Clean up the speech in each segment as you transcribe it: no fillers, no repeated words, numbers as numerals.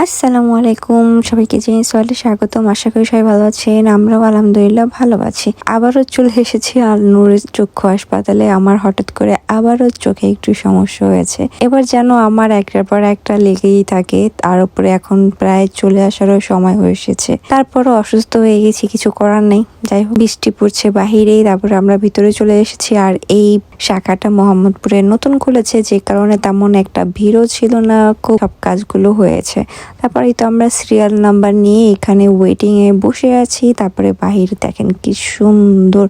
আসসালামু আলাইকুম, সবাইকে জেনে সোয়ালে স্বাগতম। আশা করি সবাই ভালো আছেন। আমরাও আলহামদুলিল্লাহ ভালো আছি। আবারও চলে এসেছি আল নূরের চক্ষু হাসপাতালে। আমার হঠাৎ করে আবারও চোখে একটু সমস্যা হয়েছে। এবার যেন আমার একটার পর একটা লেগেই থাকে। তার উপরে এখন প্রায় চলে আসারও সময় হয়ে এসেছে। তারপরও অসুস্থ হয়ে গেছি, কিছু করার নেই। যাই হোক, বৃষ্টি পড়ছে বাহিরেই, তারপরে আমরা ভিতরে চলে এসেছি। আর এই শাখাটা মোহাম্মদপুরে নতুন খুলেছে, যে কারণে তেমন একটা ভিড়ও ছিল না, খুব সব কাজগুলো হয়েছে। তারপরে তো আমরা সিরিয়াল নাম্বার নিয়ে এখানে ওয়েটিং এ বসে আছি। তারপরে বাহিরে দেখেন কি সুন্দর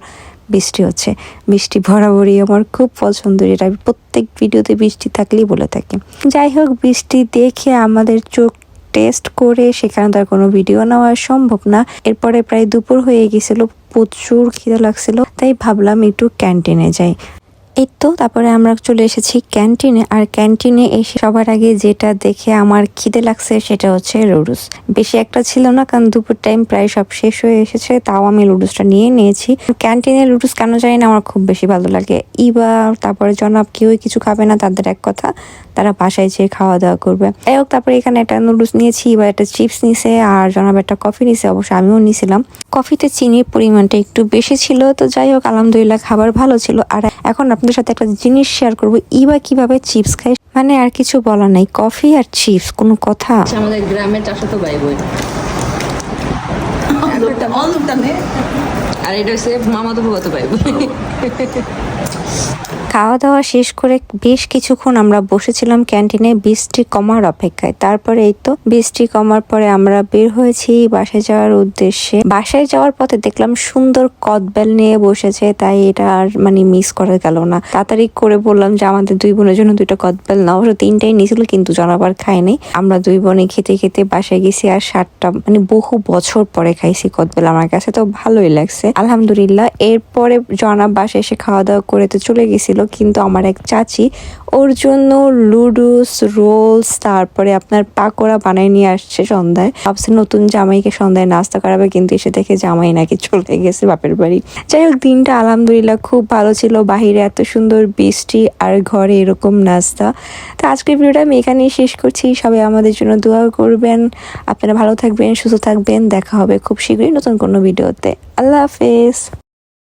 বৃষ্টি হচ্ছে। বৃষ্টি বরাবরই আমার খুব পছন্দের, এটা আমি প্রত্যেক ভিডিওতে বৃষ্টি থাকলেই বলে থাকি। যাই হোক, বৃষ্টি দেখে আমাদের চোখ টেস্ট করে সেখানে তার কোনো ভিডিও নেওয়া সম্ভব না। এরপরে প্রায় দুপুর হয়ে গেছিল, প্রচুর খিদে লাগছিল, তাই ভাবলাম একটু ক্যান্টিনে যাই। এই তো তারপরে আমরা চলে এসেছি ক্যান্টিনে। আর ক্যান্টিনে এসে সবার আগে যেটা দেখে আমার খিদে লাগছে সেটা হচ্ছে লুডুস। বেশি একটা ছিল না, কারণ দুপুর টাইম প্রায় সব শেষ হয়ে এসেছে, তাও আমি লুডুসটা নিয়ে নিয়েছি। ক্যান্টিনে লুডুস কেন জানি না আমার খুব বেশি ভালো লাগে। তারপরে জনাব কেউই কিছু খাবে না, তাদের এক কথা, তারা বাসায় যেয়ে খাওয়া দাওয়া করবে। যাই হোক, তারপরে এখানে একটা নুডলস নিয়েছি, এবার একটা চিপস নিছে, আর জনাব একটা কফি নিছে। অবশ্য আমিও নিয়েছিলাম। কফিতে চিনির পরিমাণটা একটু বেশি ছিল, তো যাই হোক আলহামদুলিল্লাহ খাবার ভালো ছিল। আর এখন আপনাদের সাথে একটা জিনিস শেয়ার করবো, কিভাবে চিপস খাই, মানে আর কিছু বলার নাই, কফি আর চিপস কোনো কথা। আমাদের গ্রামের চাষাতো ভাই বোন, আর এটা হচ্ছে মামাতো ফুফাতো ভাই বোন। খাওয়া দাওয়া শেষ করে বেশ কিছুক্ষণ আমরা বসেছিলাম ক্যান্টিনে বৃষ্টি কমার অপেক্ষায়। তারপরে এই তো বৃষ্টি কমার পরে আমরা বের হয়েছি বাসায় যাওয়ার উদ্দেশ্যে। বাসায় যাওয়ার পথে দেখলাম সুন্দর কদবেল নিয়ে বসেছে, তাই এটা আর মিস করা গেল না। তাড়াতাড়ি করে বললাম যে আমাদের দুই বোনের জন্য 2টা কদবেল নাও। অবশ্য 3টাই নিয়েছিল, কিন্তু জনাবার খায়নি। আমরা দুই বোনে খেতে খেতে বাসায় গেছি। আর 7টা বহু বছর পরে খাইছি কদবেল, আমার কাছে তো ভালোই লাগছে আলহামদুলিল্লাহ। এরপরে জনাব বাসায় এসে খাওয়া দাওয়া করে তো চলে গেছিল, কিন্তু আমার এক চাচি ওর জন্য লুডুস, রোলস, তারপরে আপনার পাকোড়া বানায় নিয়ে আসছে সন্ধ্যায়। ভাবছে নতুন জামাইকে সন্ধ্যায় নাস্তা করাবে, কিন্তু এসে দেখে জামাই নাকি চলে গেছে বাপের বাড়ি। যাই হোক, দিনটা আলহামদুলিল্লাহ খুব ভালো ছিল। বাহিরে এত সুন্দর বৃষ্টি আর ঘরে এরকম নাস্তা। তো আজকের ভিডিওটা আমি এখানেই শেষ করছি। সবাই আমাদের জন্য দোয়া করবেন। আপনারা ভালো থাকবেন, সুস্থ থাকবেন। দেখা হবে খুব শীঘ্রই নতুন কোনো ভিডিওতে। আল্লাহ হাফেজ।